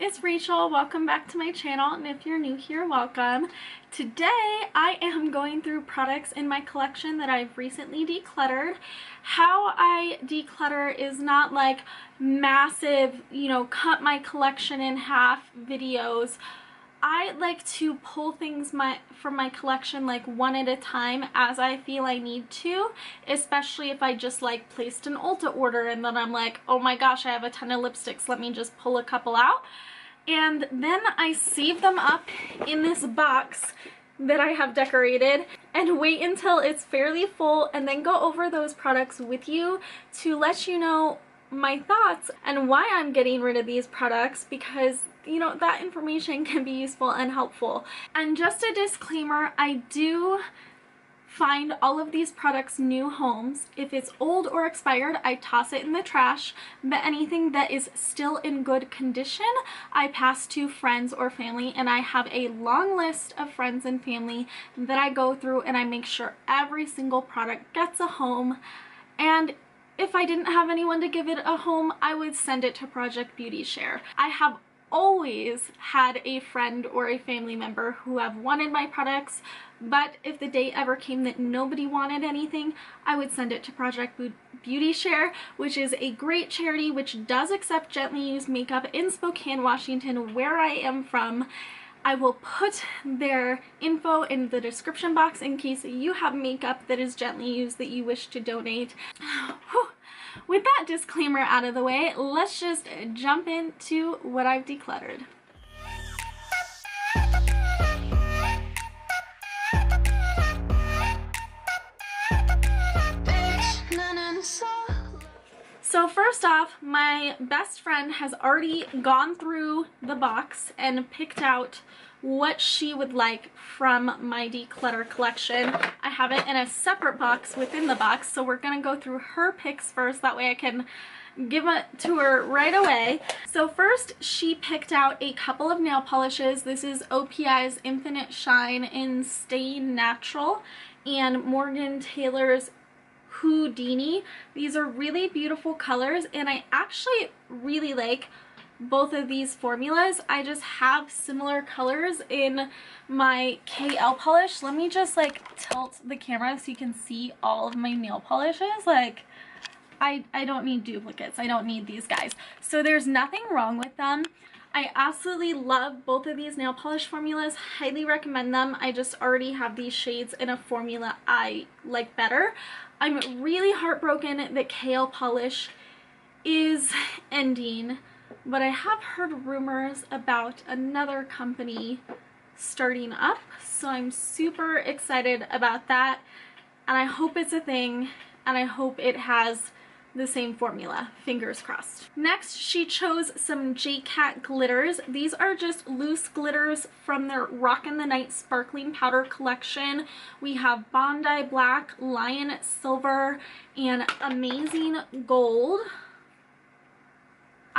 it's Rachel. Welcome back to my channel, and if you're new here, welcome. Today I am going through products in my collection that I've recently decluttered. How I declutter is not like massive, cut my collection in half videos. I like to pull things from my collection like one at a time as I feel I need to, especially if I just like placed an Ulta order and then I'm like, oh my gosh, I have a ton of lipsticks, let me just pull a couple out. And then I save them up in this box that I have decorated and wait until it's fairly full and then go over those products with you to let you know my thoughts and why I'm getting rid of these products, because that information can be useful and helpful. And just a disclaimer, I do find all of these products new homes. If it's old or expired, I toss it in the trash, but anything that is still in good condition, I pass to friends or family, and I have a long list of friends and family that I go through and I make sure every single product gets a home. And if I didn't have anyone to give it a home, I would send it to Project Beauty Share. I have always had a friend or a family member who have wanted my products, but if the day ever came that nobody wanted anything, I would send it to Project Beauty Share, which is a great charity which does accept gently used makeup in Spokane, Washington, where I am from. I will put their info in the description box in case you have makeup that is gently used that you wish to donate. With that disclaimer out of the way, let's just jump into what I've decluttered. So first off, my best friend has already gone through the box and picked out what she would like from my declutter collection. I have it in a separate box within the box, so we're gonna go through her picks first, that way I can give it to her right away. So first, she picked out a couple of nail polishes. This is OPI's Infinite Shine in Stay Natural and Morgan Taylor's Houdini. These are really beautiful colors, and I actually really like both of these formulas. I just have similar colors in my KL polish. Let me just like tilt the camera so you can see all of my nail polishes. Like I don't need duplicates. I don't need these guys. So there's nothing wrong with them. I absolutely love both of these nail polish formulas. Highly recommend them. I just already have these shades in a formula I like better. I'm really heartbroken that KL polish is ending, but I have heard rumors about another company starting up, so I'm super excited about that, and I hope it's a thing, and I hope it has the same formula. Fingers crossed. Next, she chose some JCat glitters. These are just loose glitters from their Rockin' the Night Sparkling Powder collection. We have Bondi Black, Lion Silver, and Amazing Gold.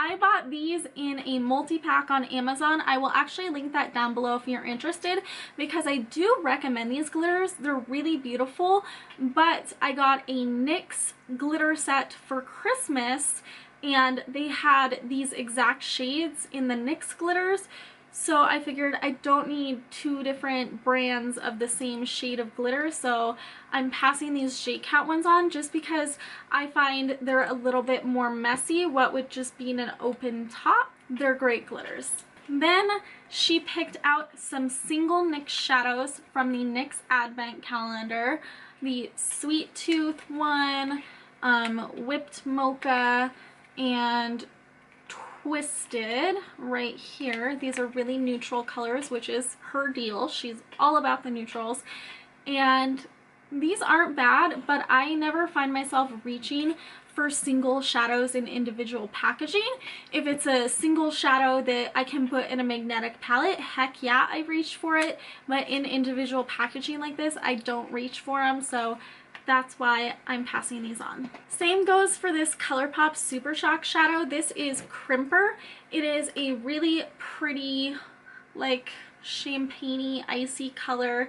I bought these in a multi-pack on Amazon. I will actually link that down below if you're interested, because I do recommend these glitters. They're really beautiful, but I got a NYX glitter set for Christmas and they had these exact shades in the NYX glitters, so I figured I don't need two different brands of the same shade of glitter, so I'm passing these JCat ones on just because I find they're a little bit more messy, what would just be in an open top. They're great glitters. Then she picked out some single NYX shadows from the NYX Advent Calendar. The Sweet Tooth one, Whipped Mocha, and Twisted right here. These are really neutral colors, which is her deal. She's all about the neutrals, and these aren't bad, but I never find myself reaching for single shadows in individual packaging. If it's a single shadow that I can put in a magnetic palette, heck yeah, I reach for it, but in individual packaging like this, I don't reach for them, so that's why I'm passing these on. Same goes for this ColourPop Super Shock shadow. This is Crimper. It is a really pretty, like, champagne-y, icy color.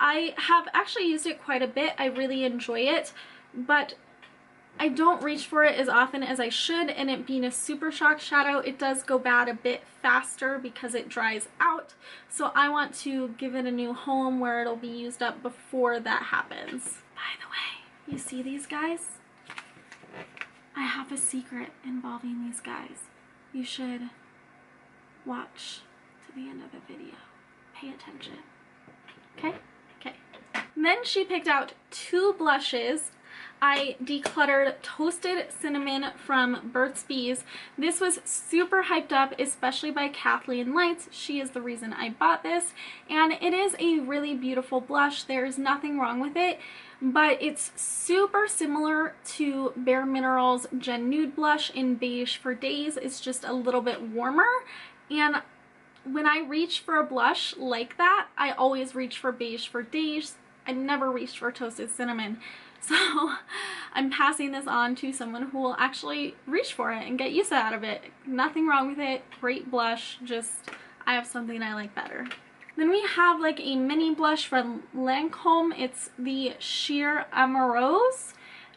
I have actually used it quite a bit. I really enjoy it, but I don't reach for it as often as I should, and it being a Super Shock shadow, it does go bad a bit faster because it dries out. So I want to give it a new home where it'll be used up before that happens. By the way, you see these guys? I have a secret involving these guys. You should watch to the end of the video. Pay attention. Okay? Okay. Then she picked out 2 blushes. I decluttered Toasted Cinnamon from Burt's Bees. This was super hyped up, especially by Kathleen Lights. She is the reason I bought this, and it is a really beautiful blush. There's nothing wrong with it, but it's super similar to Bare Minerals Gen Nude Blush in Beige for Days. It's just a little bit warmer, and when I reach for a blush like that, I always reach for Beige for Days. I never reached for Toasted Cinnamon. So I'm passing this on to someone who will actually reach for it and get use out of it. Nothing wrong with it. Great blush. Just I have something I like better. Then we have like a mini blush from Lancome. It's the Sheer Amoureuse,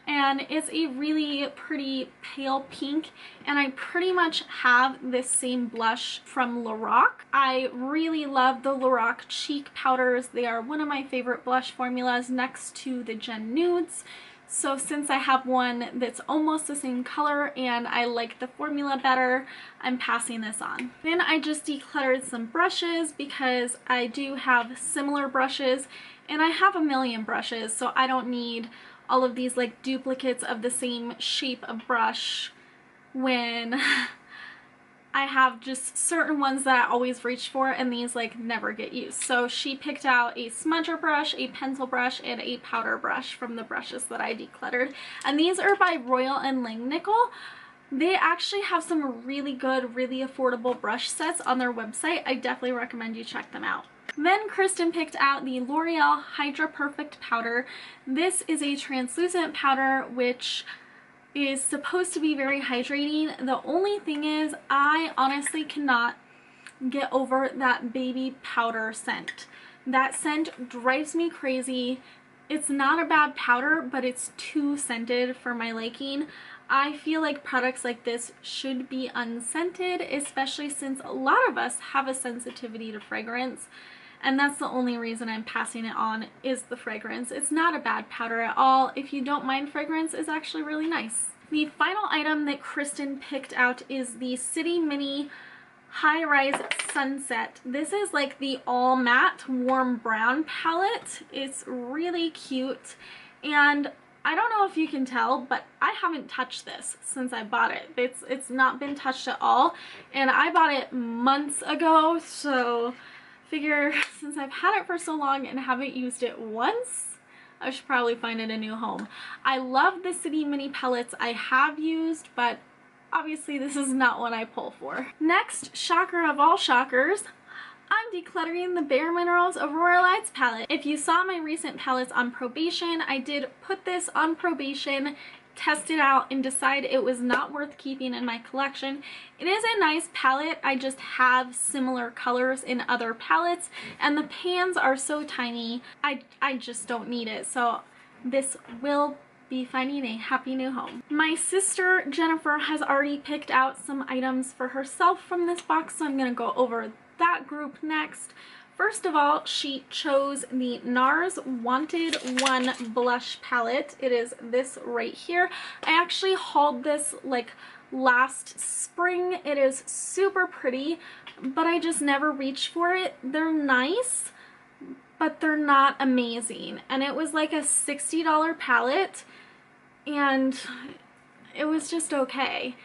and it's a really pretty pale pink, and I pretty much have this same blush from Lorac. I really love the Lorac cheek powders. They are one of my favorite blush formulas next to the Gen Nudes. So since I have one that's almost the same color and I like the formula better, I'm passing this on. Then I just decluttered some brushes because I do have similar brushes, and I have a million brushes, so I don't need all of these like duplicates of the same shape of brush when I have just certain ones that I always reach for, and these like never get used. So she picked out a smudger brush, a pencil brush, and a powder brush from the brushes that I decluttered. And these are by Royal and Langnickel. They actually have some really good, really affordable brush sets on their website. I definitely recommend you check them out. Then Kristen picked out the L'Oreal Hydra Perfect powder. This is a translucent powder which is supposed to be very hydrating. The only thing is I honestly cannot get over that baby powder scent. That scent drives me crazy. It's not a bad powder, but it's too scented for my liking. I feel like products like this should be unscented, especially since a lot of us have a sensitivity to fragrance. And that's the only reason I'm passing it on, is the fragrance. It's not a bad powder at all. If you don't mind fragrance, it's actually really nice. The final item that Kristen picked out is the City Mini High Rise Sunset. This is like the all matte warm brown palette. It's really cute, and I don't know if you can tell, but I haven't touched this since I bought it. It's not been touched at all, and I bought it months ago, so figure since I've had it for so long and haven't used it once, I should probably find it a new home. I love the City Mini palettes I have used, but obviously this is not one I pull for. Next, shocker of all shockers, I'm decluttering the Bare Minerals Aurora Lights palette. If you saw my recent palettes on probation, I did put this on probation, test it out, and decide it was not worth keeping in my collection. It is a nice palette. I just have similar colors in other palettes, and the pans are so tiny, I just don't need it. So this will be finding a happy new home. My sister Jennifer has already picked out some items for herself from this box, so I'm gonna go over that group next. First of all, she chose the NARS Wanted One blush palette. It is this right here. I actually hauled this like last spring. It is super pretty, but I just never reach for it. They're nice, but they're not amazing. And it was like a $60 palette, and it was just okay.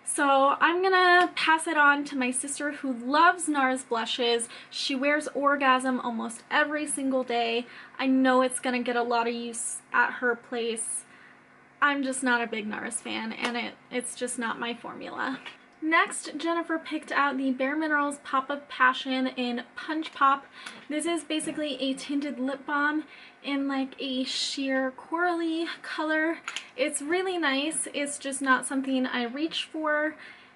So I'm gonna pass it on to my sister who loves NARS blushes. She wears Orgasm almost every single day. I know it's gonna get a lot of use at her place. I'm just not a big NARS fan, and it's just not my formula. Next, Jennifer picked out the Bare Minerals Pop of Passion in Punch Pop. This is basically a tinted lip balm in like a sheer corally color. It's really nice. It's just not something I reach for,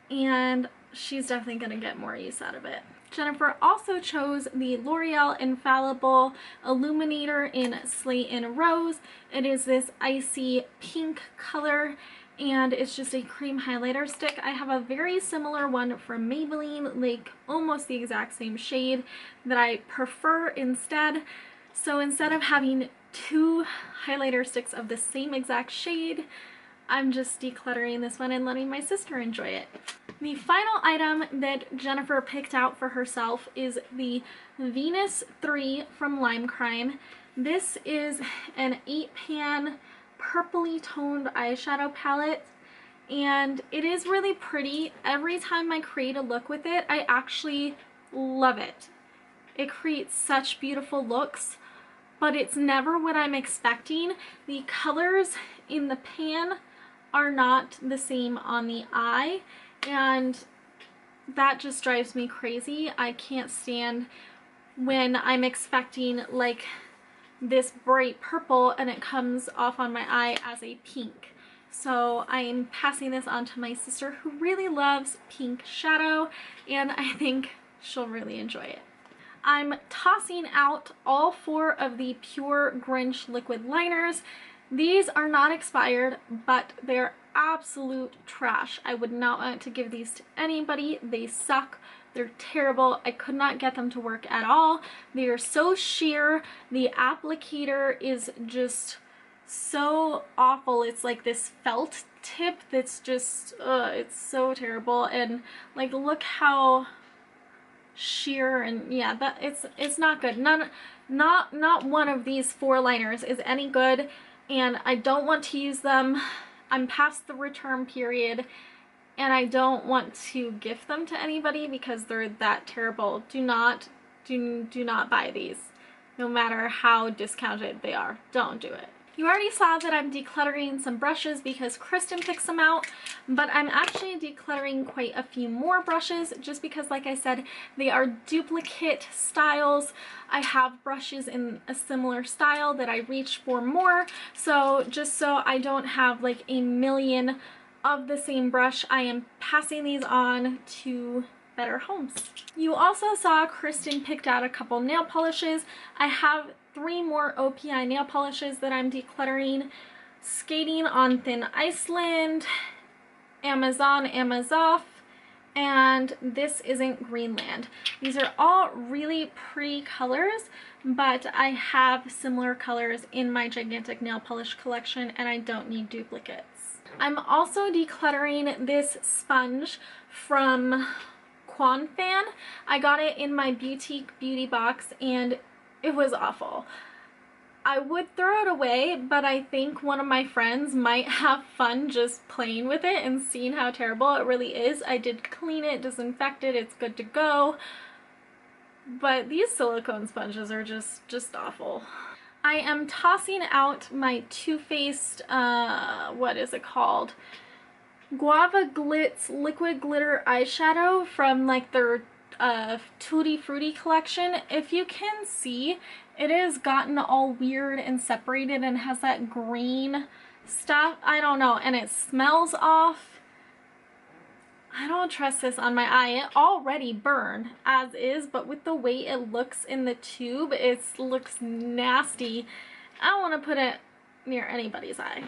and she's definitely gonna get more use out of it. Jennifer also chose the L'Oreal Infallible Illuminator in Slate and Rose. It is this icy pink color, and it's just a cream highlighter stick. I have a very similar one from Maybelline, like almost the exact same shade, that I prefer instead. So instead of having two highlighter sticks of the same exact shade, I'm just decluttering this one and letting my sister enjoy it. The final item that Jennifer picked out for herself is the Venus 3 from Lime Crime. This is an 8-pan purpley toned eyeshadow palette, and it is really pretty. Every time I create a look with it, I actually love it. It creates such beautiful looks, but it's never what I'm expecting. The colors in the pan are not the same on the eye, and that just drives me crazy. I can't stand when I'm expecting like this bright purple and it comes off on my eye as a pink. So I'm passing this on to my sister, who really loves pink shadow, and I think she'll really enjoy it. I'm tossing out all 4 of the Pure Grinch liquid liners. These are not expired, but they're absolute trash. I would not want to give these to anybody. They suck. They're terrible. I could not get them to work at all. They are so sheer. The applicator is just so awful. It's like this felt tip that's just, it's so terrible. And like, look how sheer, and yeah, that it's not good. Not one of these 4 liners is any good, and I don't want to use them. I'm past the return period, and I don't want to gift them to anybody because they're that terrible. Do not buy these, no matter how discounted they are. Don't do it. You already saw that I'm decluttering some brushes because Kristen picks them out, but I'm actually decluttering quite a few more brushes just because, like I said, they are duplicate styles. I have brushes in a similar style that I reach for more, so just so I don't have like a million of the same brush, I am passing these on to better homes. You also saw Kristen picked out a couple nail polishes. I have 3 more OPI nail polishes that I'm decluttering: Skating on Thin Iceland, Amazoff, and This Isn't Greenland. These are all really pretty colors, but I have similar colors in my gigantic nail polish collection, and I don't need duplicates. I'm also decluttering this sponge from Quan Fan. I got it in my boutique beauty box, and it was awful. I would throw it away, but I think one of my friends might have fun just playing with it and seeing how terrible it really is. I did clean it, disinfect it, it's good to go. But these silicone sponges are just awful. I am tossing out my Too Faced, what is it called? Guava Glitz Liquid Glitter Eyeshadow from like their Tutti Frutti collection. If you can see, it has gotten all weird and separated and has that green stuff. I don't know, and it smells off. I don't trust this on my eye. It already burned as is, but with the way it looks in the tube, it looks nasty. I don't want to put it near anybody's eye.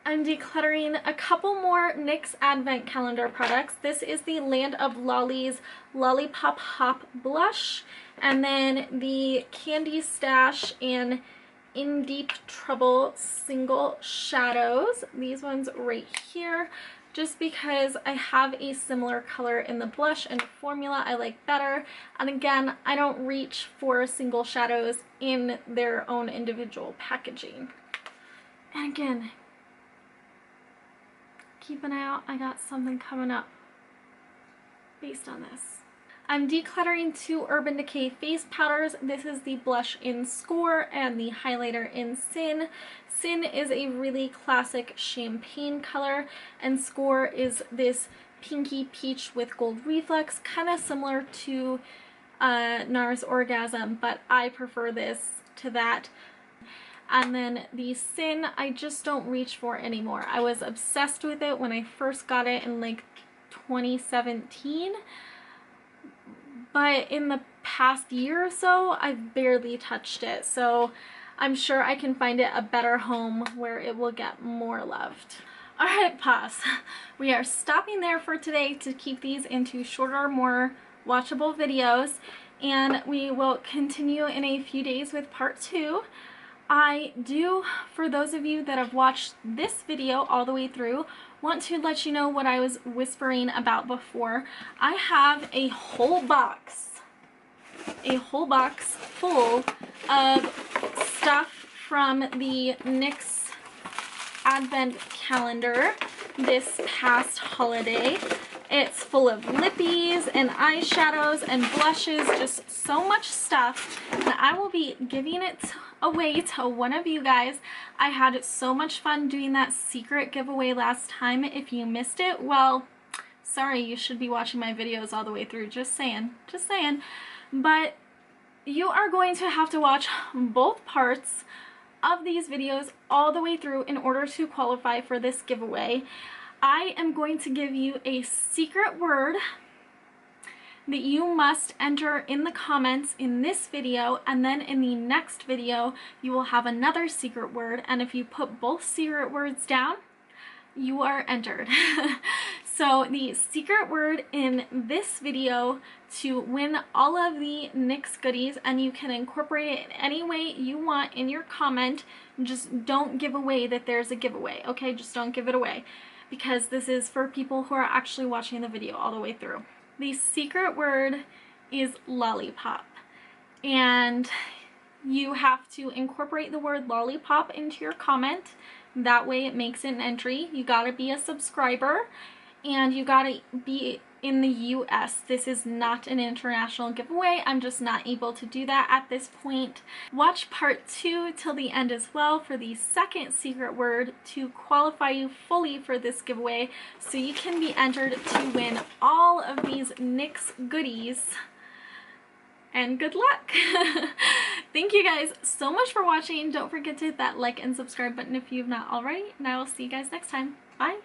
I'm decluttering a couple more NYX Advent Calendar products. This is the Land of Lollies Lollipop Hop Blush, and then the Candy Stash and In Deep Trouble Single Shadows. These ones right here, just because I have a similar color in the blush and formula I like better. And again, I don't reach for single shadows in their own individual packaging. And again, keep an eye out, I got something coming up based on this. I'm decluttering 2 Urban Decay face powders. This is the blush in Score and the highlighter in Sin. Sin is a really classic champagne color, and Score is this pinky peach with gold reflex, kind of similar to NARS Orgasm, but I prefer this to that. And then the Sin, I just don't reach for anymore. I was obsessed with it when I first got it in like 2017, but in the past year or so, I've barely touched it. So I'm sure I can find it a better home where it will get more loved. Alright, pause. We are stopping there for today to keep these into shorter, more watchable videos, and we will continue in a few days with part 2. I do, for those of you that have watched this video all the way through, want to let you know what I was whispering about before. I have a whole box full of stuff from the NYX Advent calendar this past holiday. It's full of lippies and eyeshadows and blushes, just so much stuff, and I will be giving it away to one of you guys. I had so much fun doing that secret giveaway last time. If you missed it, well, sorry, you should be watching my videos all the way through, just saying. But you are going to have to watch both parts of these videos all the way through in order to qualify for this giveaway. I am going to give you a secret word that you must enter in the comments in this video, and then in the next video you will have another secret word, and if you put both secret words down, you are entered. So the secret word in this video to win all of the NYX goodies, and you can incorporate it in any way you want in your comment, just don't give away that there's a giveaway, okay? Just don't give it away, because this is for people who are actually watching the video all the way through. The secret word is lollipop, and you have to incorporate the word lollipop into your comment. That way it makes an entry. You gotta be a subscriber, and you gotta be in the US. This is not an international giveaway. I'm just not able to do that at this point. Watch part 2 till the end as well for the second secret word to qualify you fully for this giveaway, so you can be entered to win all of these NYX goodies. And good luck! Thank you guys so much for watching. Don't forget to hit that like and subscribe button if you've not already, and I will see you guys next time. Bye!